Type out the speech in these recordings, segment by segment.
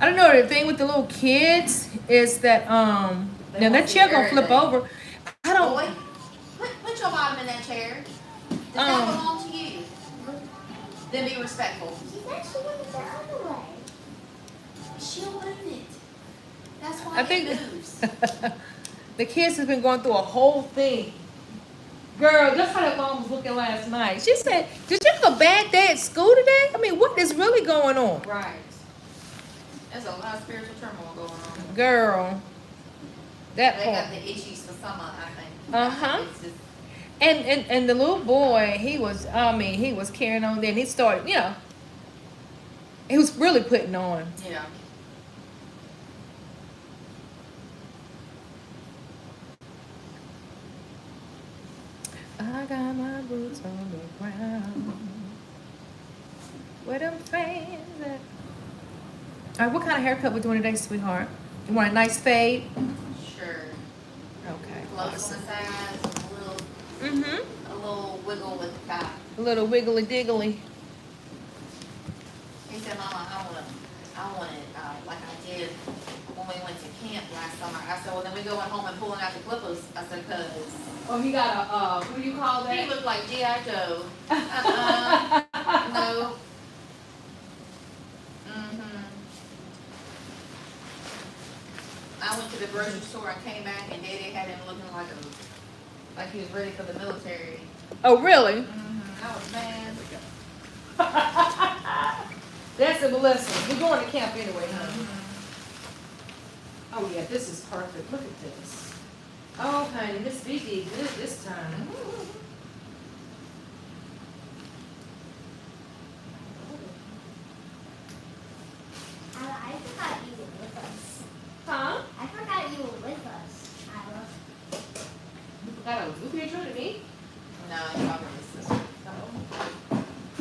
I don't know. The thing with the little kids is that They now want that to see chair gonna flip everything. over. I don't Boy, put your bottom in that chair. Does that um belong to you? Then be respectful. She's actually going the other way. She'll own it. That's why I it think moves. the kids has been going through a whole thing. Girl, that's how that mom was looking last night. She said, "Did you have a bad day at school today? I mean, what is really going on?" Right. There's a lot of spiritual turmoil going on. Girl, that They part. got the itchies for summer, I think. Uh-huh. It's just, And the little boy, he was carrying on. Then he started, he was really putting on. yeah. I got my boots on the ground. Where them fans at? All right, what kind of haircut we doing today, sweetheart? You want a nice fade? Sure. Okay. Close on the sides, Mm-hmm. a little wiggle with the top. A little wiggly diggly. He said, Mama, I want it like I did when we went to camp last summer. I said, well, then we going home and pulling out the clippers. I said, cause Oh, he got a what do you call he that? looked like G.I. Joe. No. I went to the grocery store and came back and Daddy had him looking like he was ready for the military. Oh, really? I was mad. That's a blessing. We're going to camp anyway, honey. Oh yeah, this is perfect. Look at this. Oh, honey, Miss B did good this time. I forgot you were with us. Huh? I forgot you were with us, Ira. You forgot I was looking at you to me? No, I'm talking to his sister. Oh.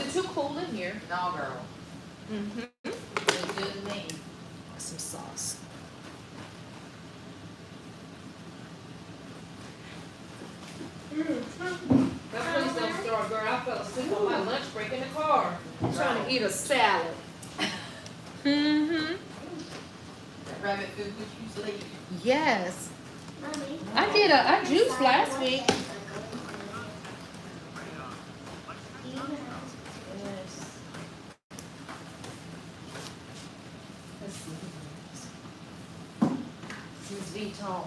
Is it too cool in here? No, girl. Mm-hmm. It's good to me. Some sauce. Please don't start, girl. I fell asleep on my lunch break in the car. Trying to eat a salad. Mm-hmm. That rabbit food with you sleep. Yes. Mommy. I juiced last week. Yes. Let's see. This is Vuitton.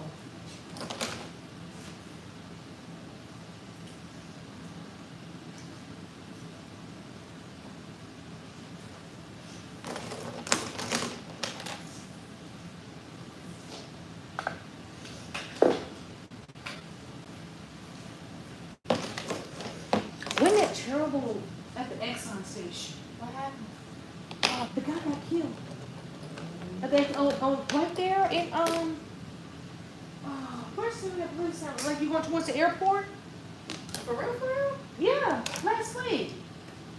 Wasn't that terrible at the Exxon station? What happened? The guy got killed. They right there in where's some of that police out? Like you went towards the airport? For real, for real? Yeah, last week.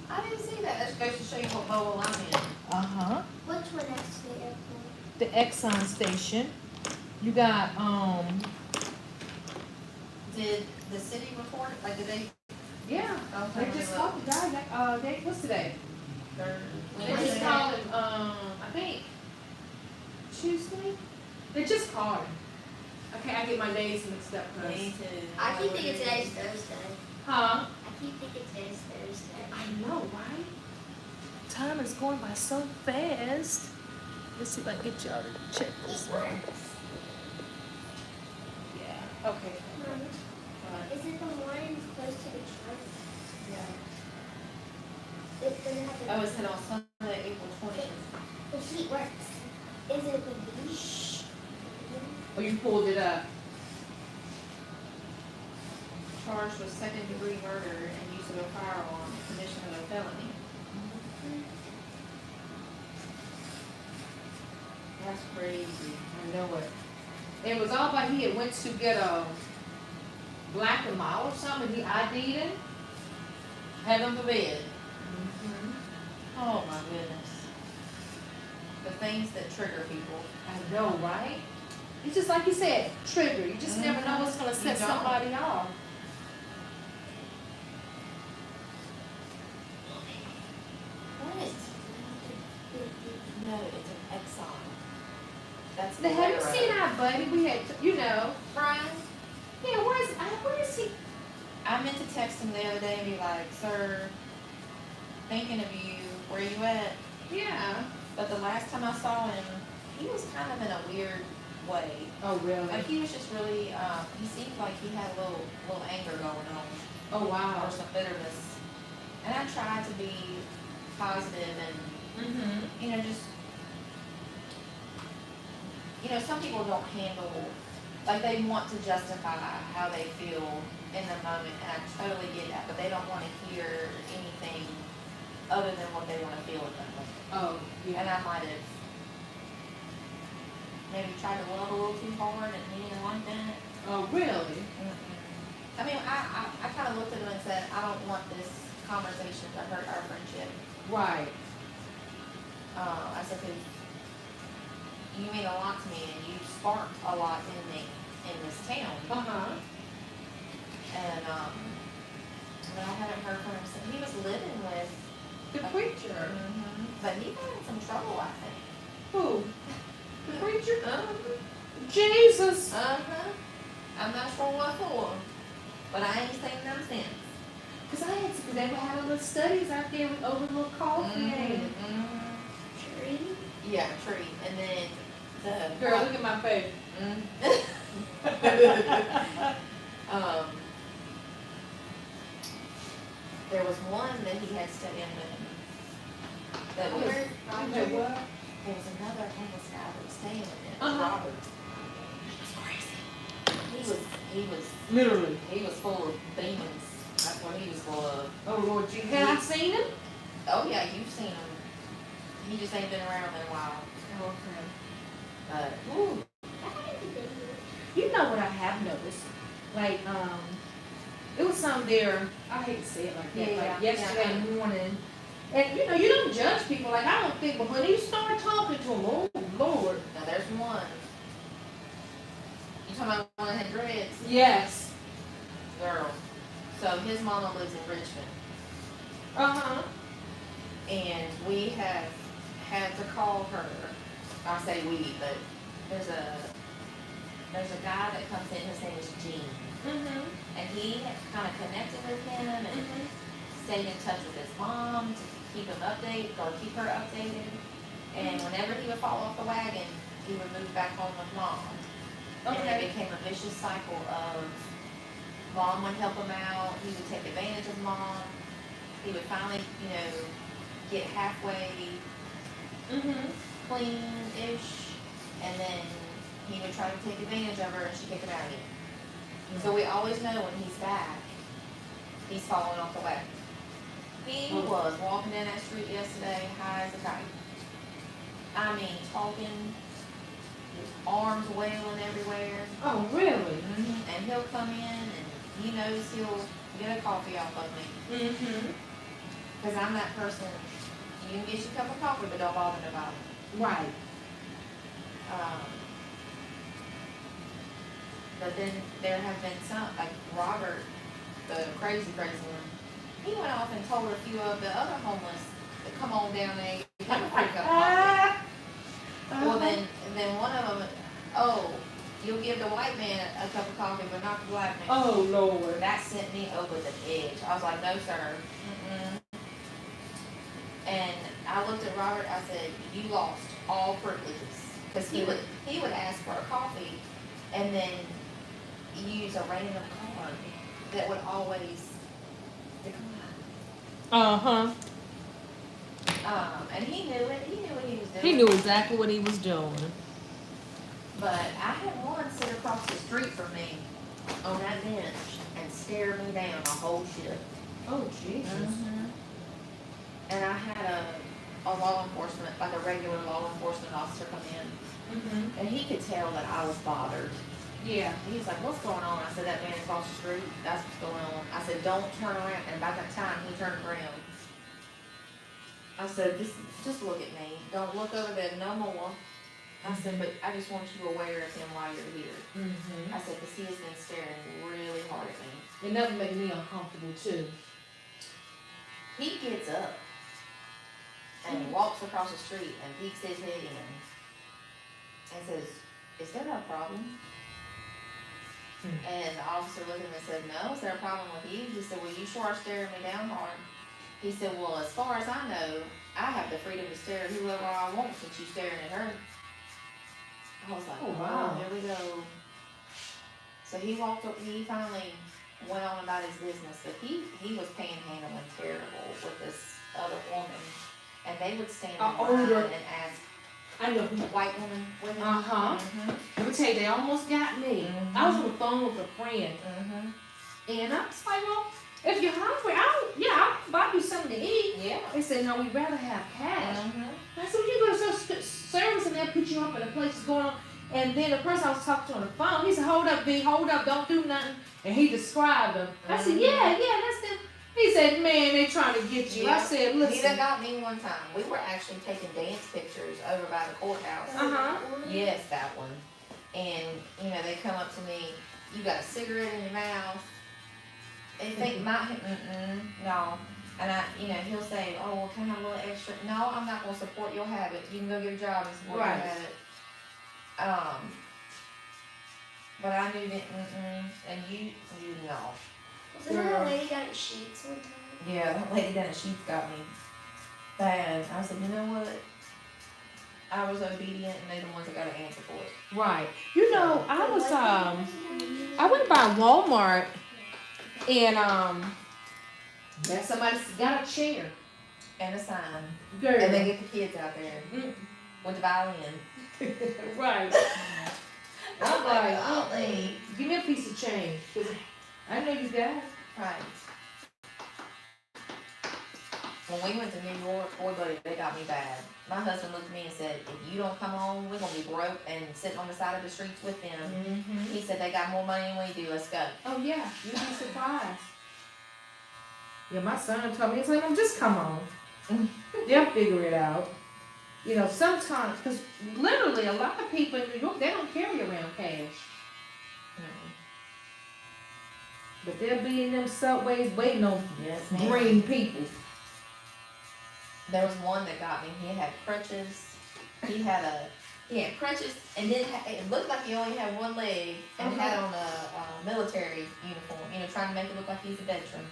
I didn't see that. That goes to show you what bowl I'm in. Uh-huh. Which one next to the airport? The Exxon station. You got Did the city report it? Like, did they? yeah. Okay, They just look. called the guy what's today? Third. They just called him I think Tuesday. They just called him. Okay, I get my days mixed up, Me cause too. I keep thinking today's Thursday. huh? I keep thinking today's Thursday. I know, right? Time is going by so fast. Let's see if I can get y'all to check this one. Yeah. Okay. Mommy, is it the one close to the church? Yeah. It doesn't have the. Oh, it's hit on Sunday, April 20th. The heat works. Is it the beach? Oh, you pulled it up. Charged with second-degree murder and use of a firearm, commission of a felony. That's crazy. I know it. It was all by he had went to get a black and mild or something. He ID'd him. Heaven forbid. Oh my goodness. the things that trigger people. I know, right? It's just like you said, trigger. You just never know what's gonna set You don't. somebody off. What? No, it's an Exxon. That's Now, have you Valero. seen our buddy? We had, Brian? yeah, where is he? I meant to text him the other day and be like, sir, thinking of you, where you at? Yeah. But the last time I saw him, he was kind of in a weird way. Oh, really? Like he was just really, he seemed like he had a little anger going on, Oh, wow. or some bitterness. And I tried to be positive and, Mm-hmm. just, some people don't handle, like they want to justify how they feel in the moment, and I totally get that, but they don't want to hear anything other than what they want to feel at that moment. Oh, And yeah. I might have maybe tried to love a little too hard, and he didn't like that. Oh, really? I mean, I kind of looked at him and said, I don't want this conversation to hurt our friendship. Right. I said, 'cause you mean a lot to me, and you sparked a lot in me in this town. Uh-huh. And but I haven't heard from him since. He was living with The preacher. but he got in some trouble, I think. Who? The preacher? Uh-huh. Jesus. I'm not sure what for, but I ain't seen them since. Because they were having little studies out there over a little coffee. And Tree. Yeah, tree, and then the girl, look at my face. There was one that he had studied with him. That was, Okay, what? there was another homeless guy that was staying with him, Uh-huh. Robert. He was crazy. Literally. He was full of demons. That's what he was full of. Oh, Lord Jesus. Have I seen him? Oh yeah, you've seen him. He just ain't been around in a while. Okay. But Ooh. You know what I have noticed? Like, it was some there, I hate to say it like that, like yesterday morning. And you don't judge people, like I don't think, but when you start talking to them, oh Lord. now there's one. You talking about one that had dreads? Yes. Girl. So his mama lives in Richmond. Uh-huh. And we have had to call her. I say we, but there's a guy that comes in, his name is Gene. Mm-hmm. And he kind of connected with him and stayed in touch with his mom to keep him updated or keep her updated. And whenever he would fall off the wagon, he would move back home with mom. And Okay. it became a vicious cycle of mom would help him out, he would take advantage of mom. He would finally, get halfway Mm-hmm. clean-ish, and then he would try to take advantage of her and she'd kick him out again. So we always know when he's back, he's falling off the wagon. He was walking down that street yesterday, high as a kite. I mean, talking, arms wailing everywhere. Oh, really? And he'll come in and he knows he'll get a coffee off of me. Mm-hmm. Because I'm that person, you can get your cup of coffee, but don't bother nobody. Right. But then there have been some, like Robert, the crazy one, he went off and told a few of the other homeless to come on down there and have a free cup of coffee. Well, then one of them, oh, you'll give the white man a cup of coffee, but not the black man. Oh, Lord. That sent me over the edge. I was like, no, sir. And I looked at Robert, I said, you lost all privileges. Because he would ask for a coffee and then use a random card that would always decline. Uh-huh. And he knew it. He knew what he was doing. He knew exactly what he was doing. But I had one sit across the street from me on that bench and stare me down the whole shift. Oh, Jesus. And I had a law enforcement, like a regular law enforcement officer come in, and he could tell that I was bothered. Yeah. He was like, what's going on? I said, that man across the street, that's what's going on. I said, don't turn around. And by that time, he turned around. I said, just look at me. Don't look over there no more. I said, but I just want you aware of him while you're here. Mm-hmm. I said, because he has been staring really hard at me. And that would make me uncomfortable too. He gets up and walks across the street and peeks his head in and says, is there a problem? And the officer looked at him and said, no, is there a problem with you? He said, well, you sure are staring me down hard. He said, well, as far as I know, I have the freedom to stare at whoever I want since you're staring at her. I was like, Oh, wow. Here we go. So he walked up, he finally went on about his business, but he was panhandling terrible with this other woman. And they would stand in line older. and ask, I know. white woman with him. Uh-huh. Mm-hmm. Let me tell you, they almost got me. Mhm. I was on the phone with a friend, Mm-hmm. and I was like, well, if you're hungry, I'll buy you something to eat. Yeah. They said, no, we'd rather have cash. Mm-hmm. I said, well, you go to service and they'll put you up in a place that's going on. And then the person I was talking to on the phone, he said, hold up, B, hold up, don't do nothing. And he described them. I said, yeah, that's them. He said, man, they trying to get you. I Yeah. said, He listen. done got me one time. We were actually taking dance pictures over by the courthouse. Uh-huh. Yes, that one. And, you know, they come up to me, you got a cigarette in your mouth. They think no. And he'll say, oh, well, can I have a little extra? No, I'm not going to support your habit. You can go get a job and support Right. your habit. But I knew that, and you know. Wasn't that a lady got in sheets one time? Yeah, that lady down at Sheets got me bad. I said, you know what? I was obedient and they the ones that got to answer for it. Right. You know, I went by Walmart and yeah, somebody's got a chair. And a sign. Girl. And they get the kids out there with the violin. Right. I'm like, give me a piece of change. 'Cause I know you got it. Right. When we went to New York, boy buddy, they got me bad. My husband looked at me and said, if you don't come on, we're going to be broke and sitting on the side of the streets with them. Mm-hmm. He said, they got more money than we do, let's go. Oh yeah, you'd be surprised. Yeah, my son told me, he's like, just come on. They'll figure it out. You know, sometimes, because literally a lot of people in New York, they don't carry around cash. But they'll be in them subways waiting on Yes, green people. There was one that got me. He had crutches. He had crutches, and then it looked like he only had one leg, and he had on a military uniform. You know, trying to make it look like he's a veteran.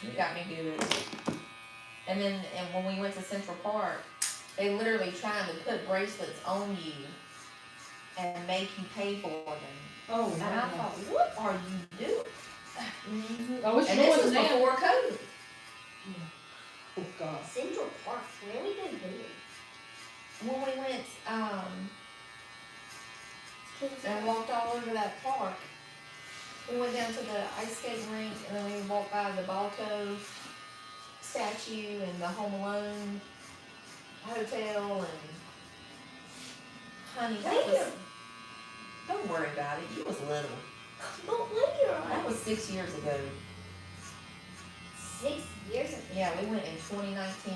He got me good. And then, when we went to Central Park, they literally trying to put bracelets on you and make you pay for them. Oh, And I thought, what are you doing? Oh, it's And this yours was now. before COVID. Oh, God. Central Park, really good video. When we went and walked all over that park, we went down to the ice skating rink and then we walked by the Balco statue and the Home Alone hotel and honey, that was, don't worry about it, you was little. But later, That was 6 years ago. 6 years ago. Yeah, we went in 2019,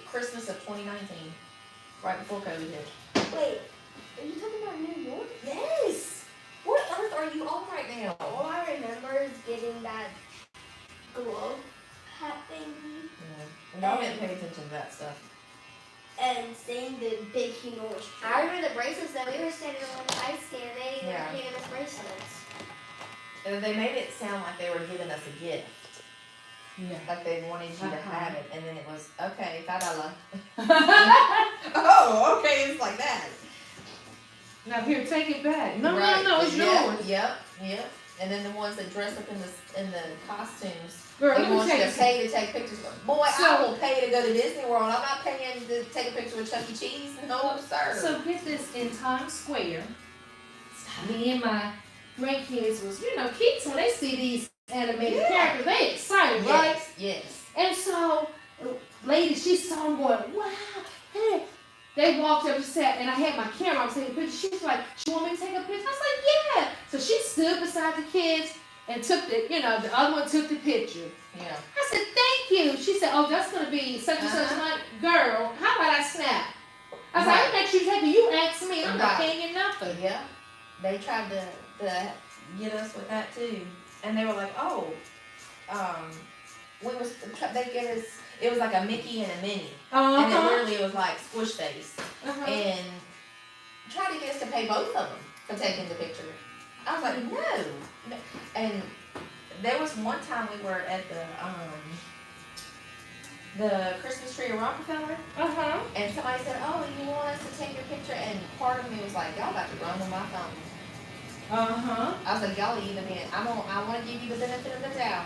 Christmas of 2019, right before COVID hit. Wait, are you talking about New York? Yes! What earth are you on right now? All I remember is getting that glove hat thingy Y'all didn't pay attention to that stuff. and seeing the big humongous tree. I remember the bracelets that we were standing on the ice skate and they Yeah. were giving us bracelets. And they made it sound like they were giving us a gift. Yeah. Like they wanted you to Uh-huh. have it. And then it was, okay, $5. Oh, okay, it's like that. Now here, take it back. No, Right. no, it's yours. Yep. And then the ones that dress up in the costumes, Girl, they let me want tell you you to pay to take pictures. Boy, I So- will pay to go to Disney World. I'm not paying to take a picture with Chuck E. Cheese. No, sir. So get this, in Times Square, me and my grandkids was, kids when they see these animated characters, they excited, right? Yes. And so, lady, she saw them going, wow, hey. They walked up and sat, and I had my camera, I was taking a picture. She was like, you want me to take a picture? I was like, yeah. So she stood beside the kids and took the other one took the picture. Yeah. I said, thank you. She said, oh, that's gonna be such and such night. Girl, how about I snap? I said, I didn't ask you to take it. You asked me. I'm not paying you nothing. Yeah. They tried to get us with that too. And they were like, oh, they gave us, it was like a Mickey and a Minnie. And it literally was like Squish Face. And tried to get us to pay both of them for taking the picture. I was like, no. And there was one time we were at the Christmas tree at Rockefeller. And somebody said, oh, you want us to take your picture? And part of me was like, y'all got to run with my phone. I was like, y'all even in. I want to give you the benefit of the doubt.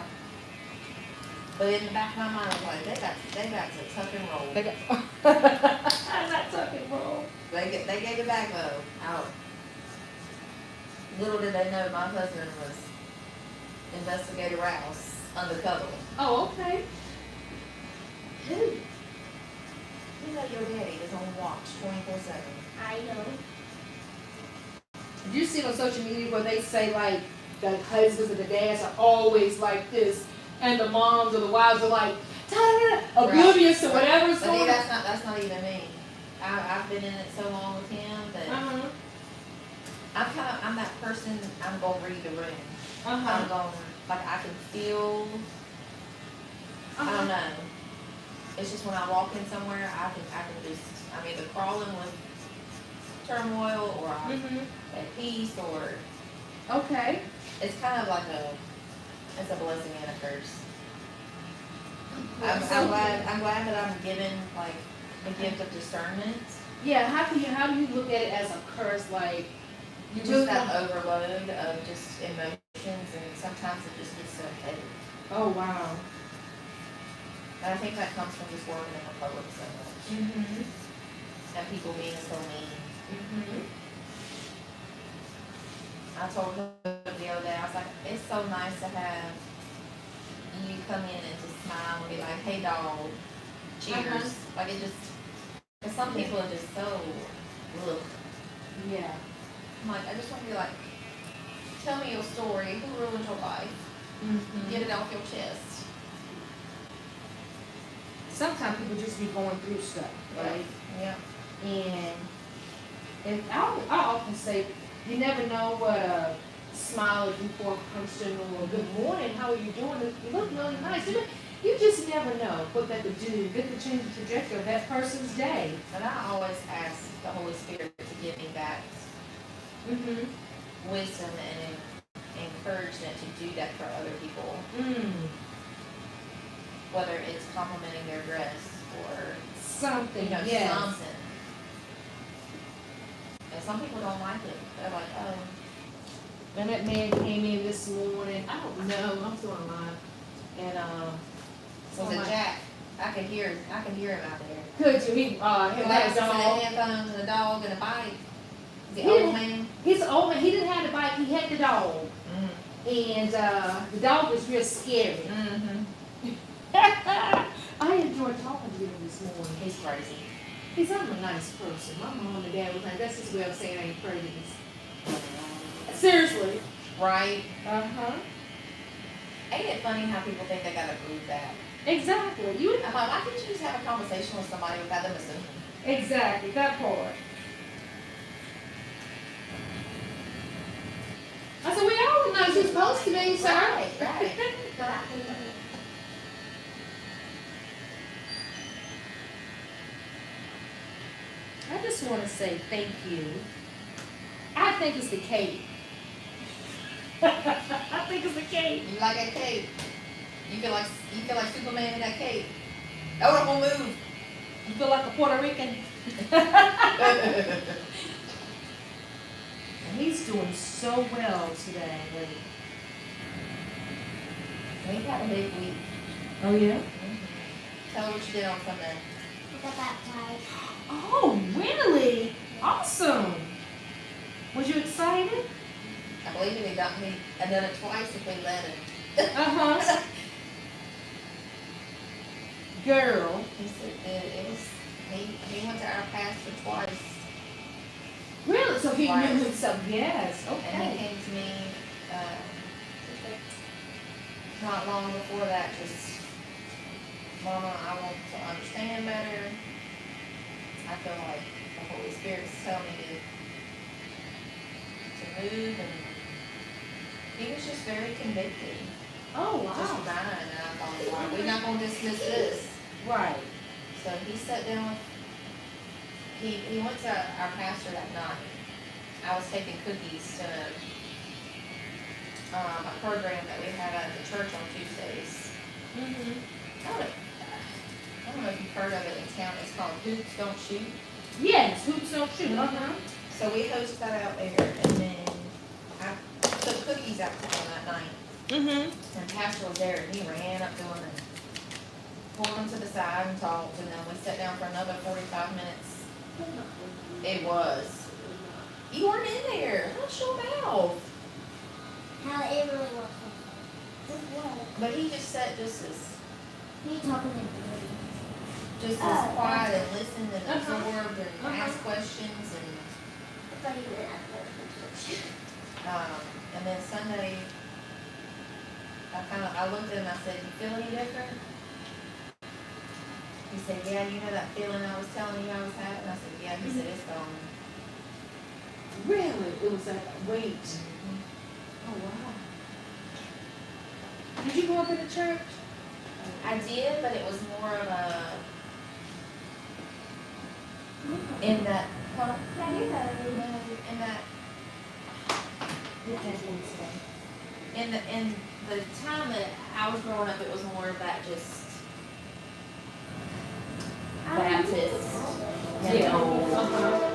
But in the back of my mind, I was like, they got to tuck and roll. They got not tuck and roll. They gave it back though. Out. Little did they know my husband was Investigator Rouse undercover. Oh, okay. Who? You know your daddy is on watch 24/7. I know. Did you see on social media where they say like the husbands and the dads are always like this, and the moms or the wives are like oblivious to whatever's But going on? that's not even me. I've been in it so long with him that I'm that person. I'm gonna read the room. I'm going like I can feel. I don't know. It's just when I walk in somewhere, I can just I'm either crawling with turmoil or I'm at peace or. Okay. It's kind of like it's a blessing and a curse. I'm glad that I'm given like the gift of discernment. Yeah, how do you look at it as a curse? Like you Just that overload of just emotions, and sometimes it just gets so heavy. Oh wow. And I think that comes from just working in the public so much. And people being so mean. I told her the other day, I was like, it's so nice to have you come in and just smile and be like, hey dog, cheers. Like it just, because some people are just so, ugh. Yeah. I'm like, I just want to be like, tell me your story. Who ruined your life? Get it off your chest. Sometimes people just be going through stuff, right? Yeah. And I often say, you never know what a smile will do for a person, or good morning, how are you doing? You look really nice. You just never know what that could do. That could change the trajectory of that person's day. And I always ask the Holy Spirit to give me that wisdom and encouragement to do that for other people. Whether it's complimenting their dress or something, something. And some people don't like it. They're like, oh. And that man came in this morning. I don't know. I'm still alive. And Was it Jack? I could hear him out there. Could you? He had a dog. Headphones and a dog and a bike. The He old didn't- man. He's old man. He didn't have the bike. He had the dog. And the dog was real scary. I enjoyed talking to him this morning. He's crazy. He's I'm a nice person. My mom and dad was like, that's his way of saying I ain't crazy. Seriously. Right? Uh-huh. Ain't it funny how people think they gotta prove that? Exactly. I'm like, why can't you just have a conversation with somebody without them assuming? Exactly. That part. I said, we all know she's supposed to be, sir. Right. I just want to say thank you. I think it's the cake. I think it's the cake. You like that cake? You feel like Superman in that cake? Oh, it won't move. You feel like a Puerto Rican? And he's doing so well today. We got a big week. Oh yeah? Tell her what you did on Sunday. I got baptized. Oh, really? Awesome. Was you excited? I believe he done it twice if we let him. Uh-huh. Girl. He said it was he went to our pastor twice. Really? So he Twice. knew himself. Yes. And he Okay. came to me not long before that, just, Mama, I want to understand better. I feel like the Holy Spirit's telling me to move, and he was just very convicted. Oh, Just wow. mine, and I thought, well, we're not gonna dismiss this. Right. So he sat down with, he went to our pastor that night. I was taking cookies to a program that we have at the church on Tuesdays. Mm-hmm. I don't know if you've heard of it in town. It's called Hoops Don't Shoot. Yes, hoops don't shoot. Uh-huh. So we host that out there, and then I took cookies out to them that night. Mm-hmm. And Pastor was there, and he ran up to him and pulled him to the side and talked, and then we sat down for another 45 minutes. It was. You weren't in there. Hush your mouth. How it really was. Just what? But he just sat just as Me talking in quiet and listened and Uh-huh. absorbed and Uh-huh. asked questions, and I thought you were at the and then Sunday I looked at him and I said, "You feel any different?" He said, "Yeah, you know that feeling I was telling you I was having?" I said, "Yeah." He said, "It's gone." Really? It was that weight. Oh, wow. Did you grow up in the church? I did, but it was more of a in that in the time that I was growing up, it was more of that just Baptist, Uh-huh.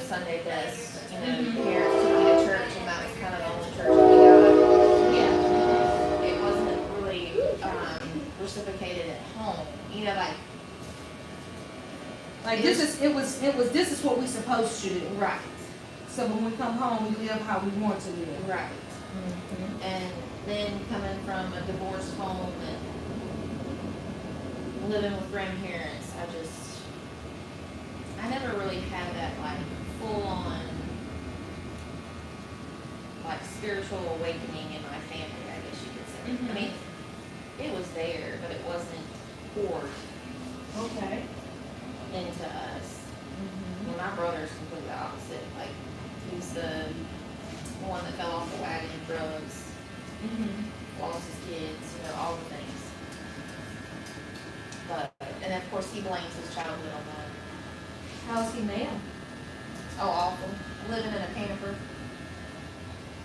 Sunday best, parents took me to church, and that was kind of the only church that we got. Yeah. It wasn't really reciprocated at home, Like this is what we supposed to do. right, So when we come home, we live how we want to live. right. And then coming from a divorced home and living with grandparents, I never really had that full on spiritual awakening in my family, I guess you could say. Mhm. I mean, it was there, but it wasn't poured Okay. into us. Well, my brother's completely opposite. He's the one that fell off the wagon, drugs, Mm-hmm. lost his kids, all the things. And of course he blames his childhood on that. How's he now? Oh, awful. Living in a camper.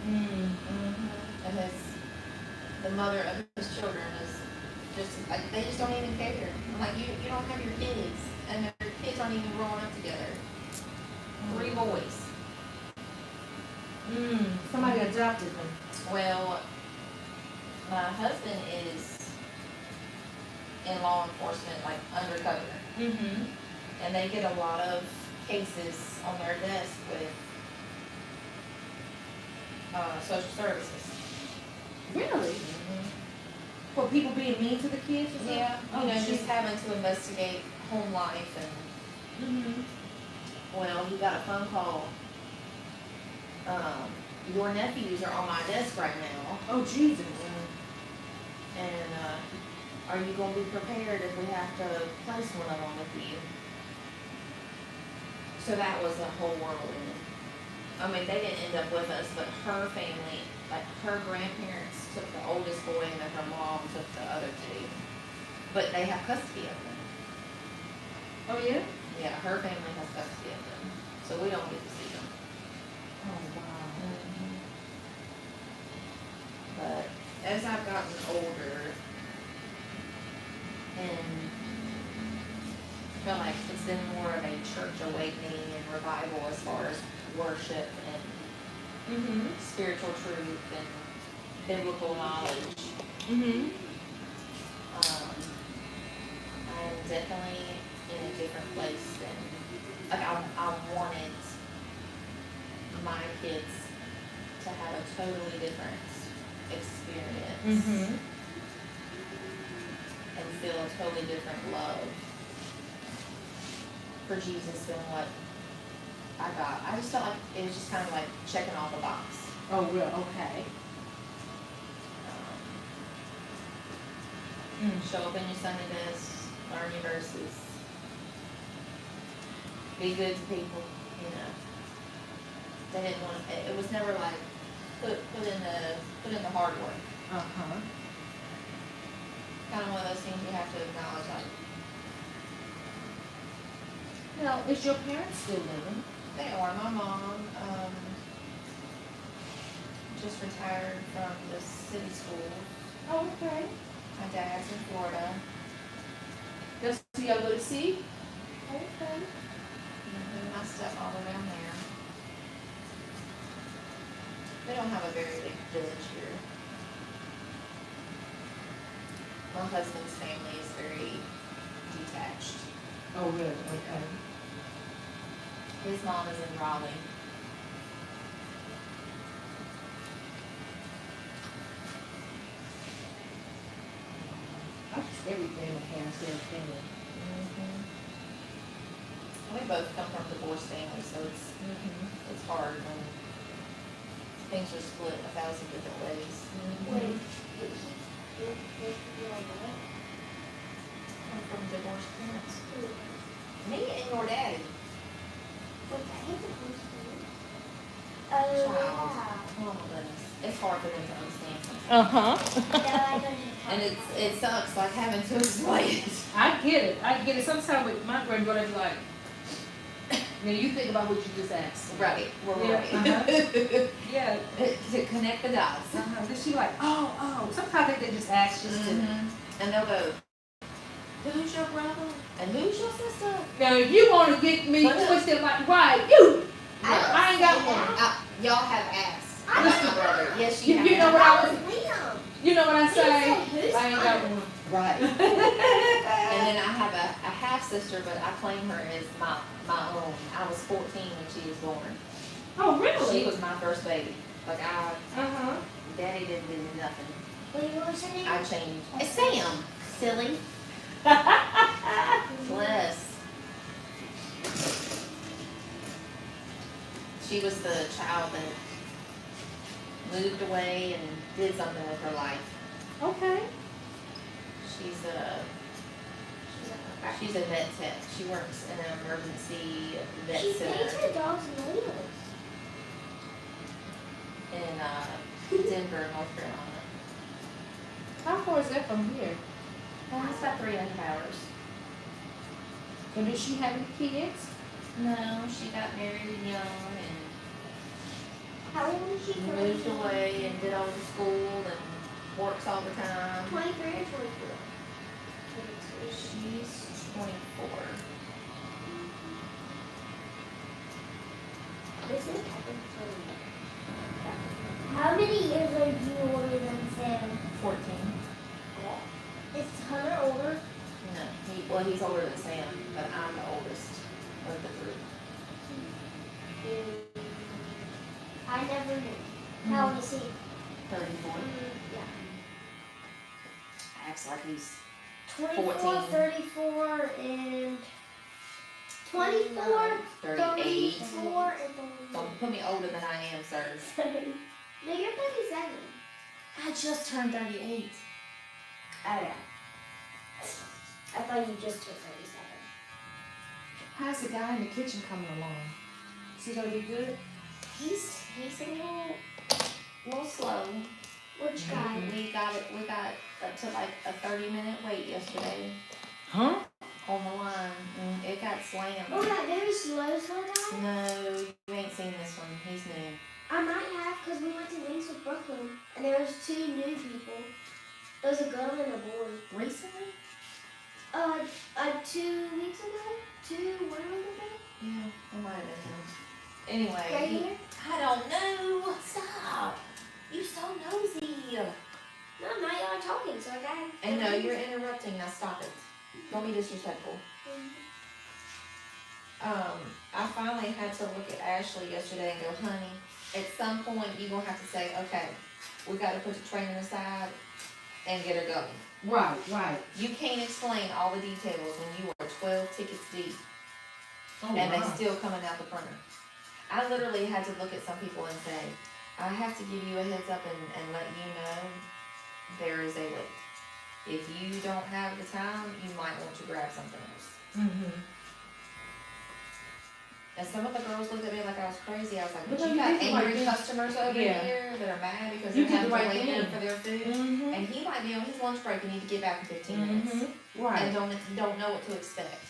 Mm-hmm. And the mother of his children is just, they just don't even care. I'm like, you don't have your kids, and their kids aren't even growing up together. 3 boys. Somebody adopted them. Well, my husband is in law enforcement, undercover. Mm-hmm. And they get a lot of cases on their desk with social services. Really? For people being mean to the kids or something? Yeah, Oh, just having to investigate home life, and Mm-hmm. well, he got a phone call. Your nephews are on my desk right now, Oh, Jesus. and are you going to be prepared if we have to place one of them with you? So that was a whole whirlwind. I mean, they didn't end up with us, but her family, her grandparents took the oldest boy, and then her mom took the other 2. But they have custody of them. Oh, yeah? Yeah, her family has custody of them, so we don't get to see them. Oh, wow. But as I've gotten older, and I feel like it's been more of a church awakening and revival as far as worship and Mm-hmm. spiritual truth and biblical knowledge. Mm-hmm. I'm definitely in a different place than, I wanted my kids to have a totally different experience. Mm-hmm. And feel a totally different love for Jesus than what I got. I just felt like it was just kind of like checking off a box. Oh, well, okay. Show up in your Sunday best, learn your verses, be good to people, you know. They didn't want, it was never like, put in the hard work. Uh-huh. Kind of one of those things you have to acknowledge, like, Now, is your parents still living? they are. My mom, just retired from the city school. Oh, okay. My dad's in Florida. Does he ever go to sea? Okay. And my stepmom around there. They don't have a very big village here. My husband's family is very detached. Oh, really? Okay. His mom is in Raleigh. I just everything my parents did family. We both come from divorced families, so it's hard when things are split 1,000 different ways. Wait, you like that? Come from divorced parents. Me and your daddy. Wait, I hate the post. Child. Yeah. Oh my goodness. It's hard for them to understand sometimes. Uh-huh. No, I don't have And it sucks like having to explain it. I get it. Sometimes with my granddaughter, it's like, you know, you think about what you just asked. Right. We're Yeah, right. Yeah. To connect the dots. Then she like, oh. Sometimes they just ask just to. And they'll go, who's your brother? And who's your sister? Now, if you want to get me What twisted like, why you? I ain't got say one. that. Y'all have asked. Who's my brother? Yes, you You have. know what I was? Liam. You know what I He said, say? who's I ain't got mine? one. Right. And then I have a half sister, but I claim her as my own. I was 14 when she was born. Oh, really? She was my first baby. Like Uh-huh. Daddy didn't do nothing. What was her name? I changed. It's Sam. Silly. Bless. She was the child that moved away and did something with her life. Okay. She's a vet tech. She works in an emergency vet She paints center her dog's nails. in Denver, North Carolina. How far is that from here? It's about 3.5 hours. So does she have any kids? No, she got married young and How old is she? moved away and did all the school and works all the time. 23 or 24? She's 24. This is How many years are you older than Sam? 14. Is Hunter older? No, he's older than Sam, but I'm the oldest of the group. I never knew. How old is he? 34. Yeah. Acts like he's 24, 14. 34, and 24, 38. 34, and 39. Don't put me older than I am, sir. No, you're 37. I just turned 38. Oh, yeah. I thought you just turned 37. How's the guy in the kitchen coming along? Is he gonna be good? He's a little slow. Which guy? We got up to like a 30-minute wait yesterday Huh? on the line, and it got slammed. Oh, that very slow guy? No, you ain't seen this one. He's new. I might have, because we went to Links with Brooklyn, and there was 2 new people. There was a girl and a boy. Recently? 2 weeks ago? 1 week ago? Yeah, it might have been him. Anyway, Right here? I don't know. Stop. You so nosy. No, now y'all are talking, so I got. And no, you're interrupting. Now stop it. Don't be disrespectful. I finally had to look at Ashley yesterday and go, honey, at some point you're going to have to say, okay, we got to put the training aside and get her going. Right. You can't explain all the details when you are 12 tickets deep Oh, and wow. they still coming out the printer. I literally had to look at some people and say, I have to give you a heads up and let you know there is a wait. If you don't have the time, you might want to grab something else. Mm-hmm. And some of the girls looked at me like I was crazy. I was like, But but no, you you got did the right angry thing. customers over Yeah. here that are mad because You they're did the having right to wait there thing. for their food. Mm-hmm. And he might be on his lunch break and need to get back in 15 minutes. Mm-hmm. Right. And don't know what to expect.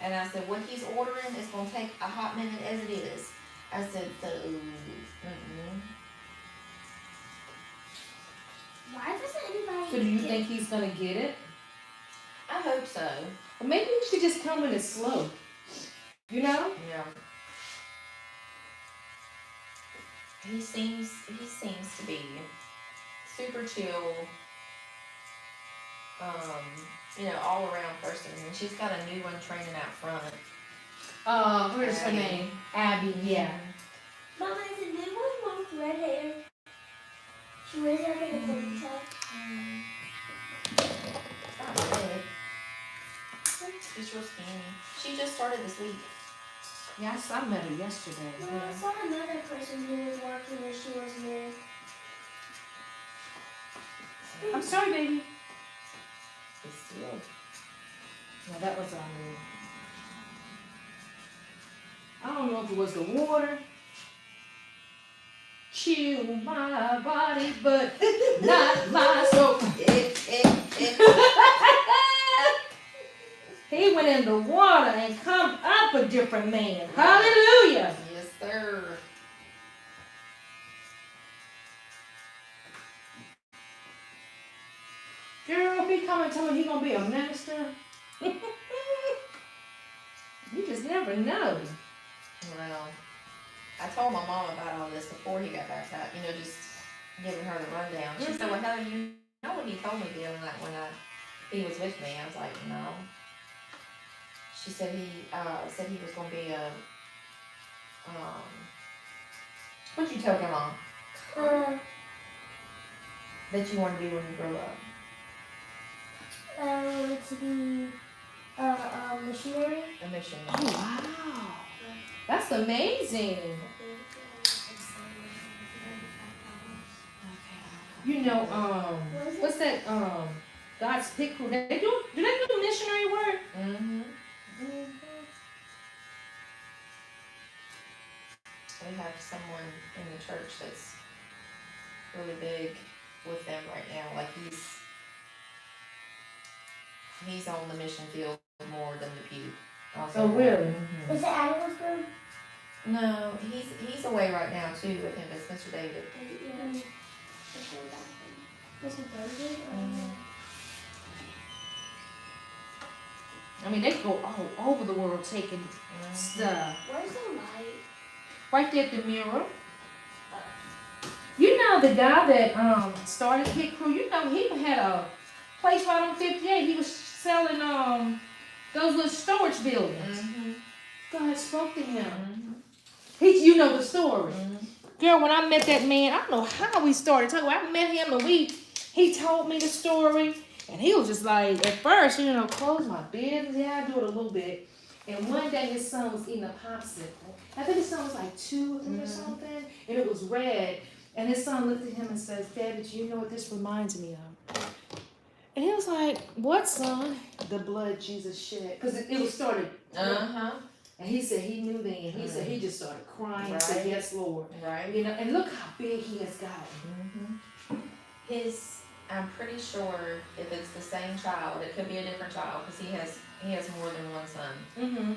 And I said, what he's ordering is going to take a hot minute as it is. I said, so, Why doesn't anybody? So do you get- think he's gonna get it? I hope so. Or maybe he should just come in it slow. You know? Yeah. He seems to be super chill. All around person. And she's got a new one training out front. What is her Abby. name? Abby. Yeah. Mama, is a new one with red hair? She wears like in a ponytail. Not red. She's real skinny. She just started this week. Yes, I met her yesterday. No, I saw another person who was working and she wasn't there. I'm sorry, baby. It's still. No, that was on me. I don't know if it was the water. Chill my body, but not my soul. He went in the water and come up a different man. Hallelujah. Yes, sir. Girl, if he come and tell me he gonna be a minister, you just never know. Well, I told my mom about all this before he got baptized. Just giving her the rundown. She said, "Well, Heather, you know what he told me the other night when he was with me?" I was like, "No." She said he was going to be a what'd you tell your mom that you want to be when you grow up? I wanted to be a missionary. A missionary. Oh wow, that's amazing. You know, what's that? God's Pick Crew. Do they do missionary work? Mm-hmm. We have someone in the church that's really big with them right now. Like he's on the mission field more than the pew. Oh really? Mhm. Is it Adamsburg? No, he's away right now too with him. It's Mr. David. Yeah. Is it Thursday? I mean, they go all over the world taking stuff. Where's the light? Right there at the mirror. You know the guy that started Pit Crew. You know he had a place right on 58. He was selling those little storage buildings. Mm-hmm. God spoke to him. Mm-hmm. You know the story. Mm-hmm. Girl, when I met that man, I don't know how we started talking. I met him and he told me the story. And he was just like, at first, close my business. Yeah, I do it a little bit. And one day his son was eating a popsicle. I think his son was like 2 or something. And it was red. And his son looked at him and says, "Daddy, do you know what this reminds me of?" And he was like, "What, son?" "The blood Jesus shed." Because it was started. Uh-huh. And he said he knew then. He said he just started crying. Right. Said, "Yes, Lord." Right. And look how big he has gotten. Mm-hmm. I'm pretty sure if it's the same child, it could be a different child because he has more than one son. Mm-hmm.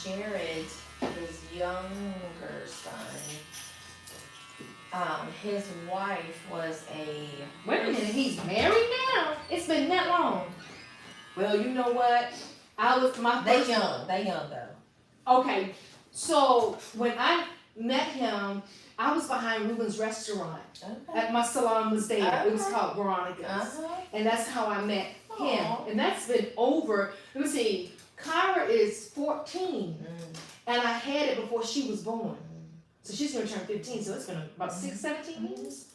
Jared, his younger son, his wife was a. Wait a minute, he's married now? It's been that long. Well, you know what? They young though. Okay, so when I met him, I was behind Ruben's restaurant. Okay. My salon was there. It was Okay. called Veronica's. Uh-huh. And that's how I met him. Aw. And that's been over, let me see, Kyra is 14. And I had it before she was born. So she's gonna turn 15, so it's been about 17 years.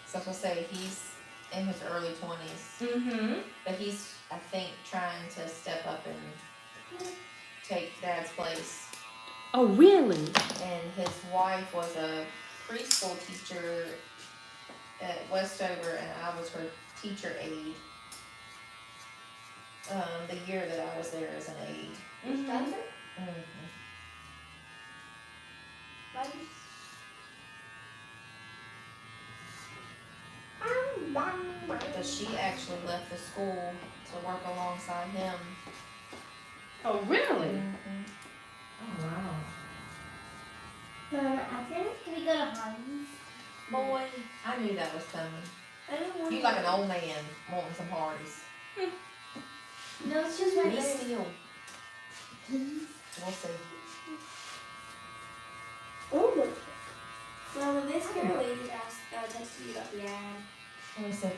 So I'm gonna say he's in his early 20s, Mm-hmm. but he's, I think, trying to step up and take Dad's place. Oh, really? And his wife was a preschool teacher at Westover, and I was her teacher aide. The year that I was there as an aide. Spencer? Mm-hmm. But she actually left the school to work alongside him. Oh, really? Mm-hmm. Oh, wow. I think we go to Hardee's. Boy, I knew that was coming. I don't want You like an old man wanting some Hardee's. No, it's just right Be there. still. We'll see. Oh, look. Well, this girl lady texted you about the ad. Let me see.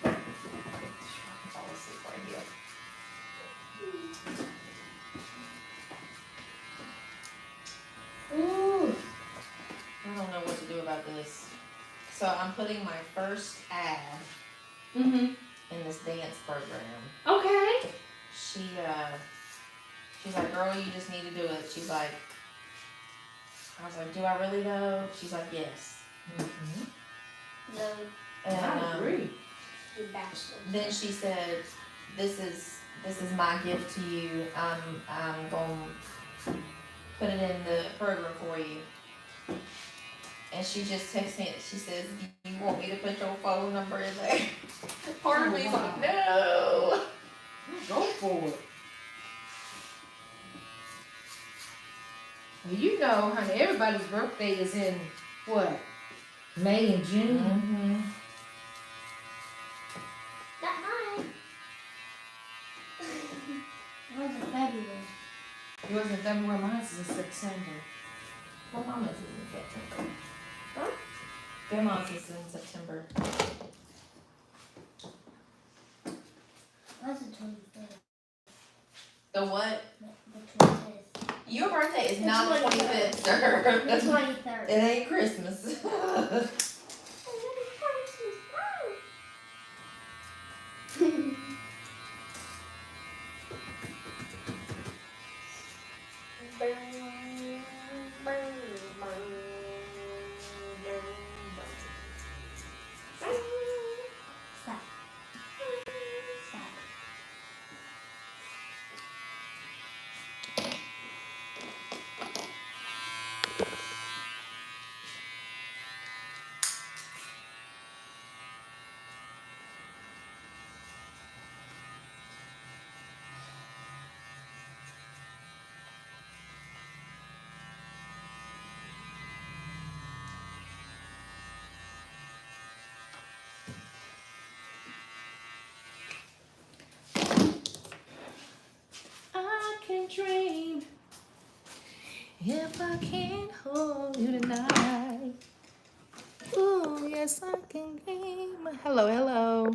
I can fall asleep right here. Ooh. I don't know what to do about this. So I'm putting my first ad Mm-hmm. in this dance program. Okay. She's like, girl, you just need to do it. She's like, I was like, do I really though? She's like, yes. Mm-hmm. No, And I agree. your bachelor. then she said, this is my gift to you. I'm gonna put it in the program for you. And she just texted me. She says, "Do you want me to put your phone number in there?" Part of me's like, no. Go for it. Well, you know, honey, everybody's birthday is in what? May and June. Mm-hmm. Not mine. Mine's in February. Yours in February, mine's in September. My mama's is in September. Huh? Their mom's is in September. Mine's the 25th. The what? The 25th. Your birthday is The not the 25th. 25th, sir. The 23rd. It ain't Christmas. Stop. Stop. I can dream if I can't hold you tonight. Ooh, yes, I can dream. Hello, hello.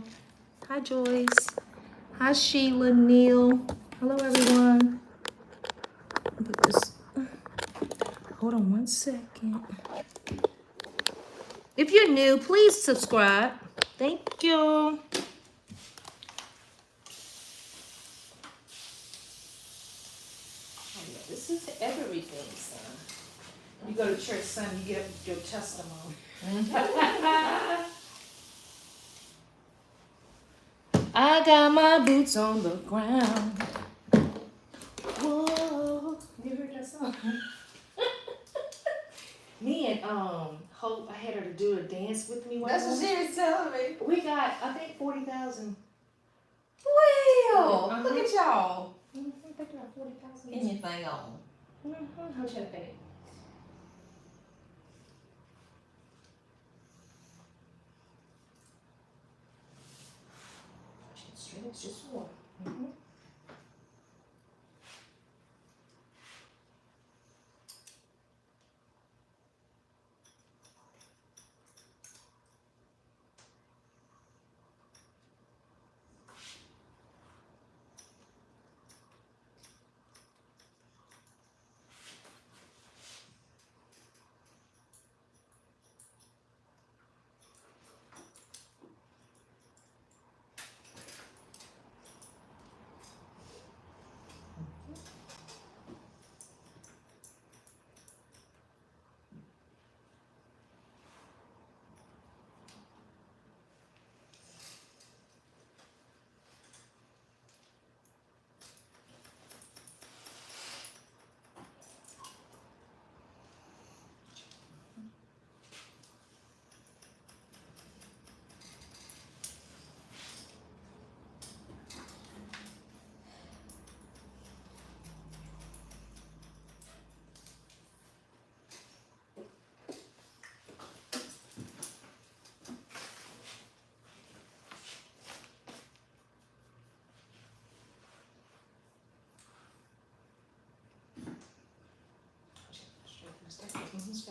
Hi, Joyce. Hi, Sheila, Neil. Hello, everyone. Put this. Hold on one second. If you're new, please subscribe. Thank you. Oh, yeah, this is everything, son. You go to church Sunday, you get up with your testimony. I got my boots on the ground. Whoa. You heard that song? Me and Hope, I had her to do a dance with me one That's what morning. she was telling me. We got, I think, 40,000. Well, look at y'all. I think about 40,000. Getting your thing on. How much I pay? It's just water.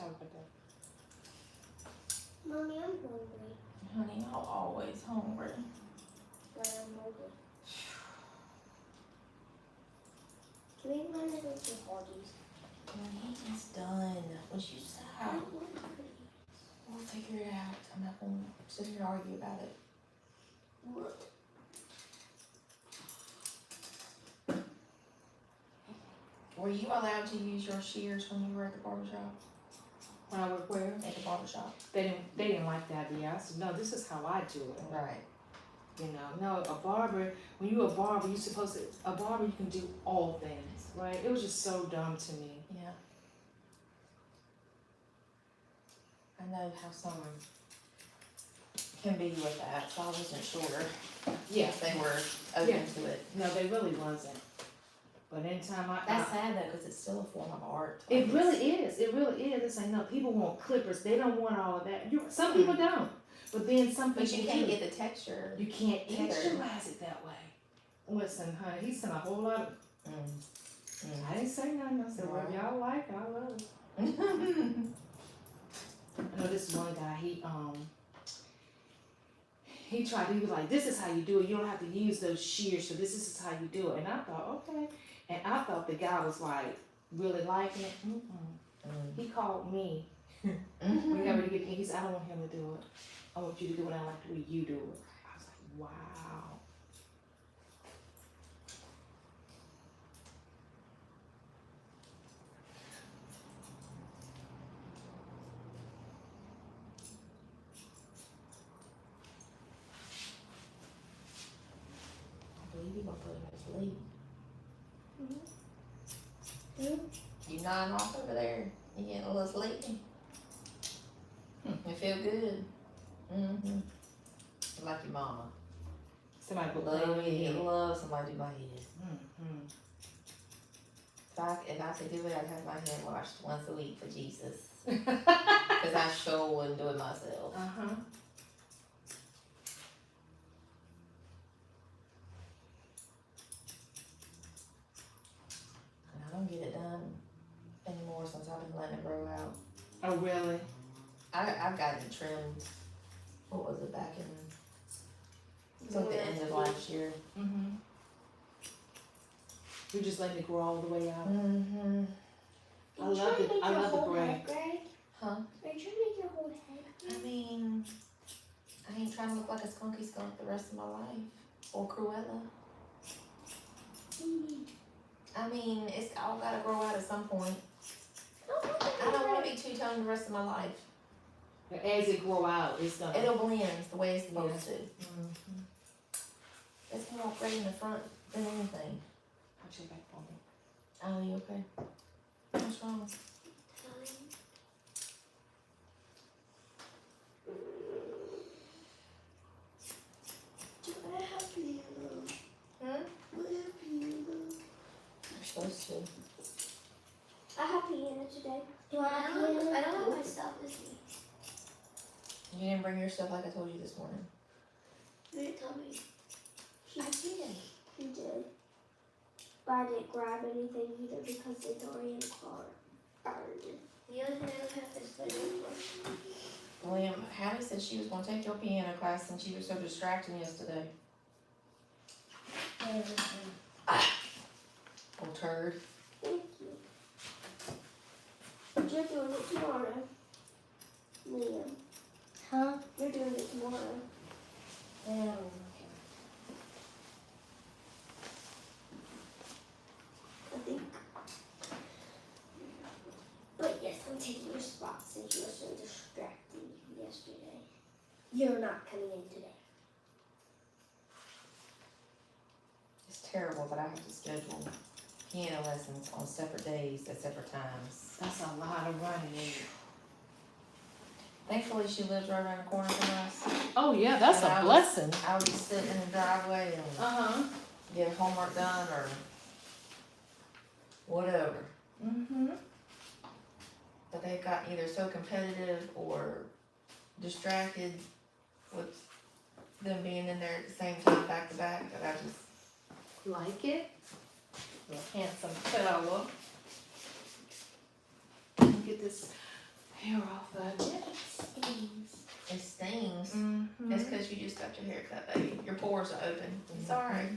sorry about that. Mommy, I'm hungry. Honey, I'm always hungry. But I'm hungry. Can we run it into Hardee's? He's done. Would you I stop? don't want Hardee's. We'll figure it out. I'm not gonna sit here and argue about it. Were you allowed to use your shears when you were at the barber shop? When I work where? At the barber shop. They didn't like the idea. I said, no, this is how I do it. Right. You know, no, a barber, when you're a barber, you're supposed to, a barber, you can do all things, right? It was just so dumb to me. Yeah. I know how some can be with that, so I wasn't sure Yeah. if they were open Yeah. to it. No, they really wasn't. But anytime That's sad though, because it's still a form of art. it really is. It really is. It's like, no, people want clippers. They don't want all of that. Some people don't. But then some people But you can't do. get the texture. You can't either. texturize it that way. Listen, honey, he sent a whole lot of, I didn't say nothing. I said, well, if y'all like it, I love it. I know this one guy, he tried, he was like, this is how you do it. You don't have to use those shears, so this is how you do it. And I thought, okay. And I thought the guy was like, really liking it. He called me. Whenever he get, he said, I don't want him to do it. I want you to do it. I like the way you do it. I was like, wow. I believe you're gonna put him to sleep. You nodding off over there. You getting a little sleepy? You feel good? Like your mama. Somebody put Love somebody to do my head. If I could do it, I'd have my head washed once a week for Jesus. Because I sure wouldn't do it myself. And I don't get it done anymore since I've been letting it grow out. Oh, really? I've gotten it trimmed. What was it back in? It was like the end of last year. You're just letting it grow all the way out. I Are you love trying it. to make I your love the whole gray. head gray? Huh? Are you trying to make your whole head I gray? mean, I ain't trying to look like a skunky skunk the rest of my life. Or Cruella. I mean, it's all gotta grow out at some point. I don't wanna be two-toned the rest of my life. As it grow out, it's gonna. It'll blend the way it's supposed to. It's more gray in the front than anything. Watch your back for me. Oh, you okay? What's wrong? Do I help you? Hmm? Will I help you? You're supposed to. I have piano today. Do I have piano? I don't have my stuff with me. You didn't bring your stuff like I told you this morning. You didn't tell me. I did. You did. But I didn't grab anything either because it's already in the car. The other thing I don't have is the notebook. William, Hattie said she was gonna take your piano class and she was so distracting yesterday. Old turd. Thank you. But you're doing it tomorrow, Liam. Huh? You're doing it tomorrow. I think. But yes, I'm taking your spot since you were so distracting yesterday. You're not coming in today. It's terrible that I have to schedule piano lessons on separate days at separate times. That's a lot of running. Thankfully, she lives right around the corner from us. Oh yeah, that's And a I blessing. I'll be sitting in the driveway and get homework done or whatever. But they've gotten either so competitive or distracted with them being in there at the same time back to back that I just Like it? The handsome fella. Get this hair off of it. It stings. Mm-hmm. It's because you just got your hair cut, baby. Your pores are open. It's alright.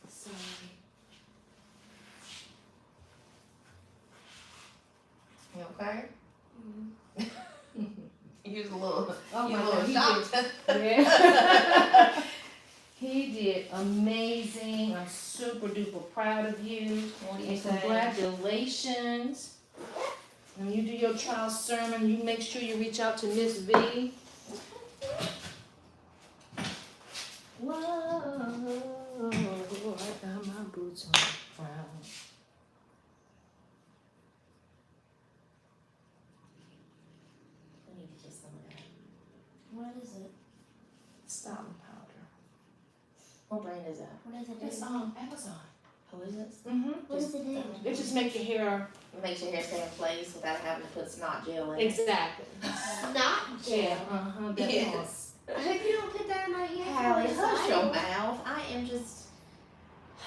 Sorry. You okay? You was a little, Oh you my a little God, shocked. Yeah. He did amazing. I'm super duper proud of you. What do you And say? congratulations. When you do your trial sermon, you make sure you reach out to Miss V. Whoa, I got my boots on the ground. I need to get some of that. What is it? Styling powder. What brand is that? What does it It's do? on Amazon. Who is it? Mm-hmm. What does it do? It just makes your hair It makes your hair stay in place without having to put snot gel in it. exactly. Not Yeah. That part. Yes. I hope you don't put that in my hair. Hallie, for hush the your side. mouth. I am just.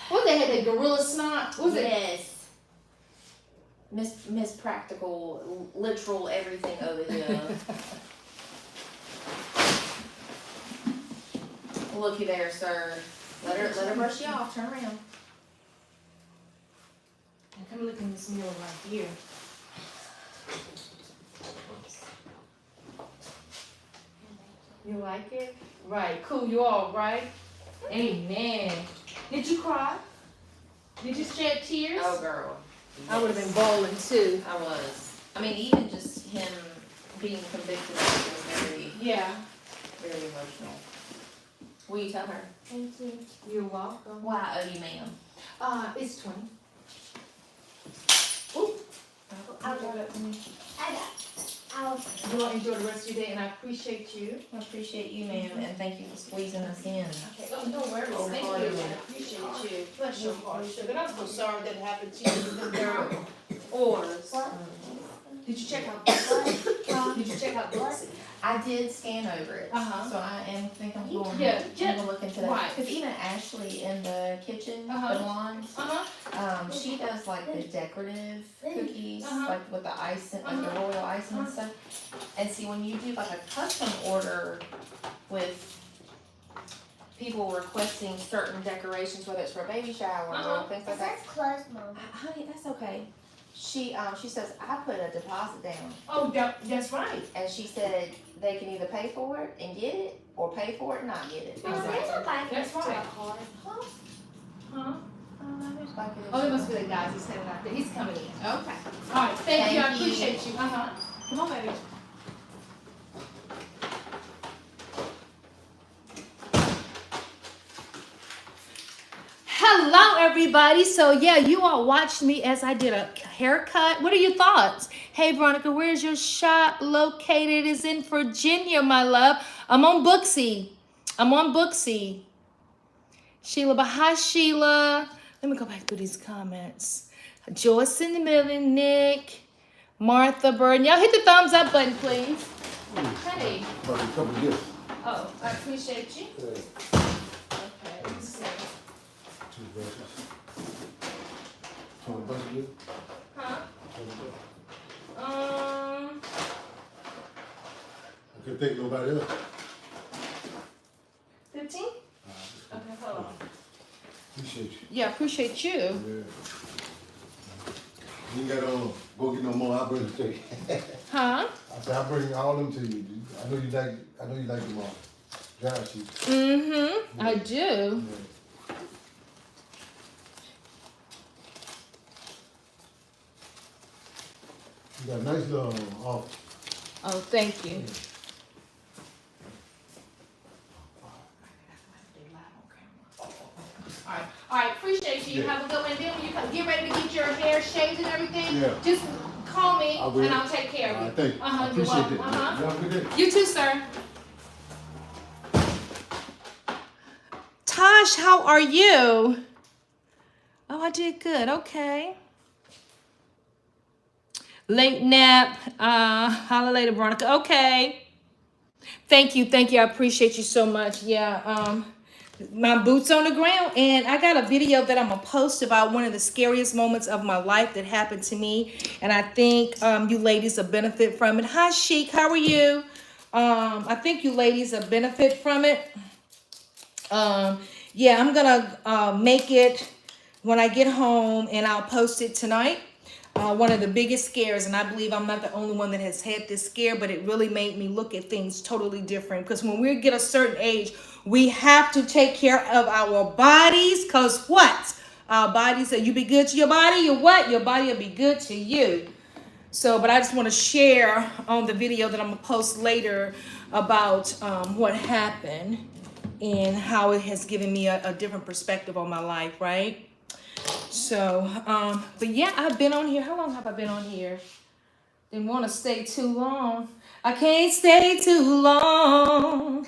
What they had that gorilla snot? What was it? Yes. Miss Practical, literal everything over here. Looky there, sir. Let her brush you off. Turn around. And come look in this mirror right here. You like it? Right. Cool. You all right? Amen. Did you cry? Did you shed tears? Oh, girl. I would have been bawling too. I was. I mean, even just him being convicted was very, Yeah. very emotional. Will you tell her? Thank you. You're welcome. Why I owe you, ma'am? It's 20. I'll do it. I'll. You all enjoy the rest of your day, and I appreciate you. I appreciate you, ma'am, and thank you for squeezing us in. Okay. Oh, don't worry. Oh, Thank hard you. on. I appreciate you. Bless your heart, sugar. And I'm so sorry that happened to you with their orders. What? Did you check out Did you check out Blessing? I did scan over it, Uh-huh. so I think I'm You going Yeah, to look into that. right. Because even Ashley in the kitchen, Uh-huh. the blonde, she does like the decorative cookies, Uh-huh. like with the icing, like the royal icing and stuff. And see, when you do like a custom order with people requesting certain decorations, whether it's for a baby shower Uh-huh. or things like Is that, that closed, Mom? honey, that's okay. She says I put a deposit down. Oh, that's right. And she said they can either pay for it and get it, or pay for it and not get it. Mom, there's a bike That's next to right. our car. Huh? Who's like it? Oh, it must be the guys. He's standing out there. He's coming in. Okay. All right. Thank you. I Thank you. appreciate you. Come on, baby. Hello, everybody. So, yeah, you all watched me as I did a haircut. What are your thoughts? Hey, Veronica, where's your shop located? It's in Virginia, my love. I'm on Booksy. Sheila, but hi, Sheila. Let me go back through these comments. Joyce in the building, Nick, Martha Burden. Y'all hit the thumbs up button, please. Hey. About a couple of gifts. Oh, I appreciate you. Okay. Okay, let me see. 2 brushes. 20 bucks a gift? Huh? 20 bucks. I couldn't think of nobody else. 15? Okay, hold on. Appreciate you. Yeah, appreciate you. Yeah. You ain't gotta go get no more. I'll bring it to you. Huh? I said I'll bring all them to you. I know you like them all. Dry sheets. Mm-hmm. I do. Yeah. You got a nice little office. Oh, thank you. All right, appreciate you. Yeah. Have a good one. Then when you come, get ready to get your hair shaved and everything, Yeah. just call me I will. and I'll take care All of right, you. thank you. Uh-huh, I you're appreciate welcome. it. Uh-huh. You have a good day. You too, sir. Tosh, how are you? Oh, I did good. Okay. Late nap. Holla later, Veronica. Okay. Thank you. I appreciate you so much. Yeah. my boots on the ground, and I got a video that I'm gonna post about one of the scariest moments of my life that happened to me, and I think you ladies will benefit from it. Hi Chic, how are you? I think you ladies will benefit from it. Yeah, I'm gonna make it when I get home, and I'll post it tonight. One of the biggest scares, and I believe I'm not the only one that has had this scare, but it really made me look at things totally different. Because when we get a certain age, we have to take care of our bodies. Because what? Our bodies, you be good to your body, your what? Your body will be good to you. So, but I just want to share on the video that I'm going to post later about what happened and how it has given me a different perspective on my life, right? So, but yeah, I've been on here. How long have I been on here? Didn't want to stay too long. I can't stay too long.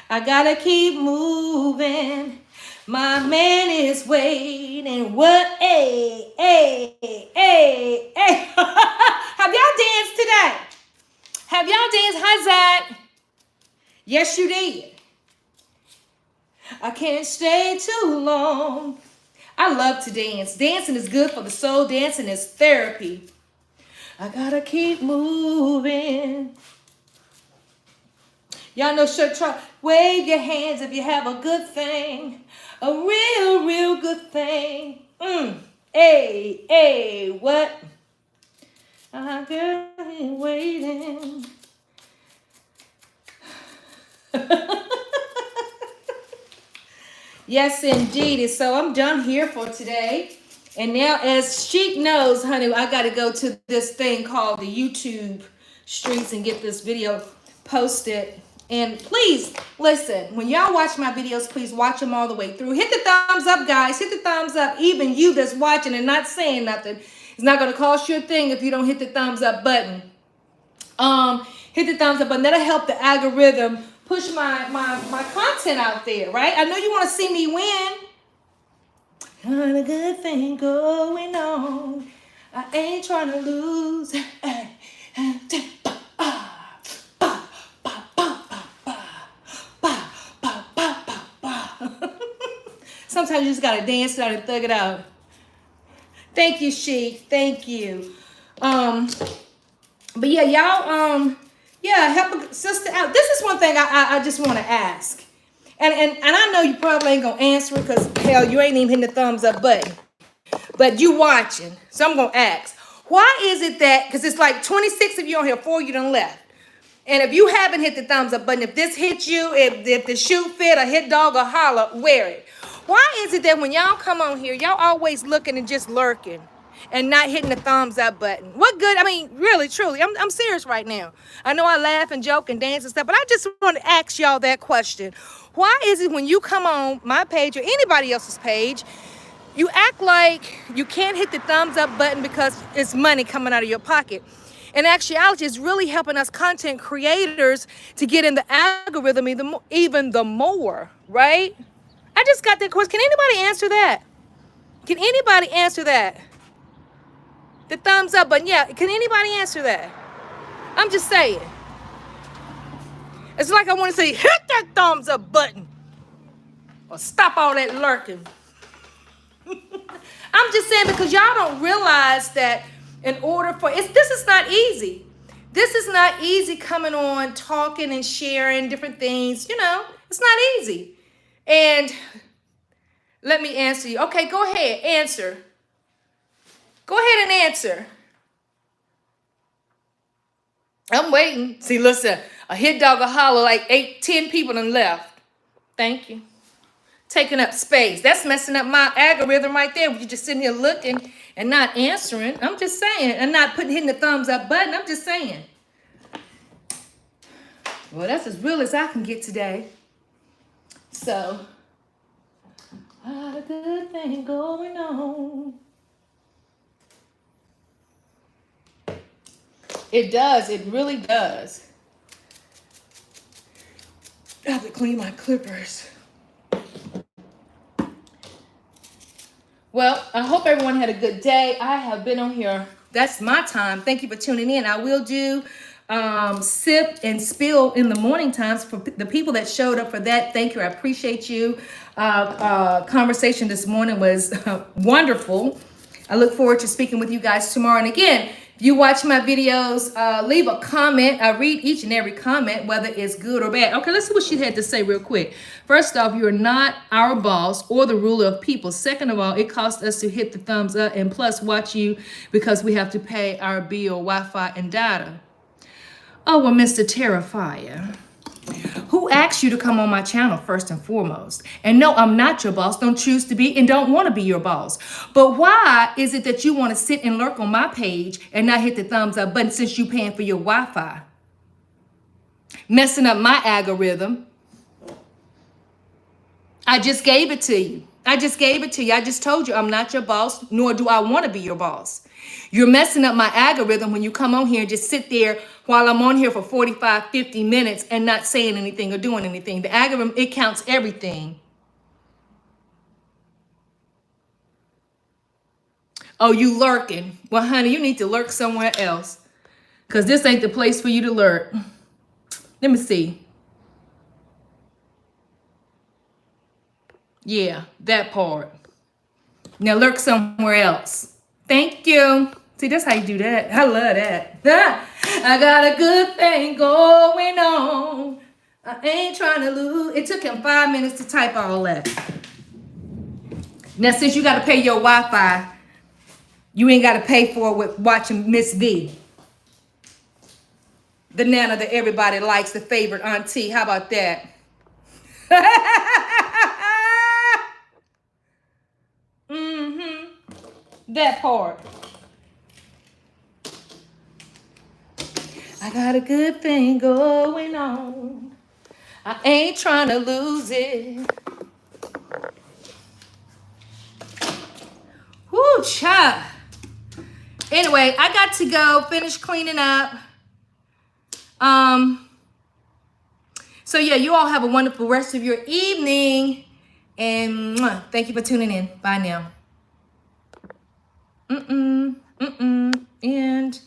I gotta keep moving. My man is waiting. What? Hey, hey, hey, hey. Have y'all danced today? Have y'all danced? Hi, Zach. Yes, you did. I can't stay too long. I love to dance. Dancing is good for the soul. Dancing is therapy. I gotta keep moving. Y'all know, try wave your hands if you have a good thing. A real, real good thing. Hey, hey, what? I got waiting. Yes, indeed. And so I'm done here for today. And now, as Sheik knows, honey, I got to go to this thing called the YouTube streets and get this video posted. And please, listen, when y'all watch my videos, please watch them all the way through. Hit the thumbs up, guys. Hit the thumbs up. Even you that's watching and not saying nothing. It's not going to cost you a thing if you don't hit the thumbs up button. Hit the thumbs up button. That'll help the algorithm push my content out there, right? I know you want to see me win. Got a good thing going on. I ain't trying to lose. Sometimes you just gotta dance it out and thug it out. Thank you, Sheik. Thank you. But yeah, y'all, yeah, help a sister out. This is one thing I just want to ask. And I know you probably ain't gonna answer it because hell, you ain't even hitting the thumbs up button. But you watching, so I'm gonna ask. Why is it that, because it's like 26 of you on here, 4 you done left. And if you haven't hit the thumbs up button, if this hits you, if the shoe fit, a hit dog or holler, wear it. Why is it that when y'all come on here, y'all always looking and just lurking and not hitting the thumbs up button? What good? I mean, really, truly, I'm serious right now. I know I laugh and joke and dance and stuff, but I just want to ask y'all that question. Why is it when you come on my page or anybody else's page, you act like you can't hit the thumbs up button because it's money coming out of your pocket? In actuality, it's really helping us content creators to get in the algorithm even the more, right? I just got that question. Can anybody answer that? Can anybody answer that? The thumbs up button. Yeah, can anybody answer that? I'm just saying. It's like I want to say, hit that thumbs up button. Or stop all that lurking. I'm just saying because y'all don't realize that in order for, this is not easy. This is not easy coming on, talking and sharing different things. You know, it's not easy. And let me answer you. Okay, go ahead, answer. Go ahead and answer. I'm waiting. See, listen, a hit dog, a holler, like 10 people done left. Thank you. Taking up space. That's messing up my algorithm right there. You're just sitting here looking and not answering. I'm just saying. And not hitting the thumbs up button. I'm just saying. Well, that's as real as I can get today. So, a good thing going on. It does. It really does. I have to clean my clippers. Well, I hope everyone had a good day. I have been on here. That's my time. Thank you for tuning in. I will do sip and spill in the morning times. For the people that showed up for that, thank you. I appreciate you. Conversation this morning was wonderful. I look forward to speaking with you guys tomorrow. And again, if you watch my videos, leave a comment. I read each and every comment, whether it's good or bad. Okay, let's see what she had to say real quick. First off, you're not our boss or the ruler of people. Second of all, it costs us to hit the thumbs up and plus watch you because we have to pay our bill, Wi-Fi, and data. Oh, well, Mr. Terrifier, who asked you to come on my channel first and foremost? And no, I'm not your boss, don't choose to be, and don't want to be your boss. But why is it that you want to sit and lurk on my page and not hit the thumbs up button since you're paying for your Wi-Fi? Messing up my algorithm. I just gave it to you. I just told you I'm not your boss, nor do I want to be your boss. You're messing up my algorithm when you come on here and just sit there while I'm on here for 45, 50 minutes and not saying anything or doing anything. The algorithm, it counts everything. Oh, you lurking. Well, honey, you need to lurk somewhere else because this ain't the place for you to lurk. Let me see. Yeah, that part. Now lurk somewhere else. Thank you. See, that's how you do that. I love that. I got a good thing going on. I ain't trying to lose. It took him 5 minutes to type all that. Now, since you got to pay your Wi-Fi, you ain't got to pay for it with watching Miss V. The Nana that everybody likes, the favorite auntie. How about that? That part. I got a good thing going on. I ain't trying to lose it. Whoo, child. Anyway, I got to go finish cleaning up. So yeah, you all have a wonderful rest of your evening. And thank you for tuning in. Bye now. And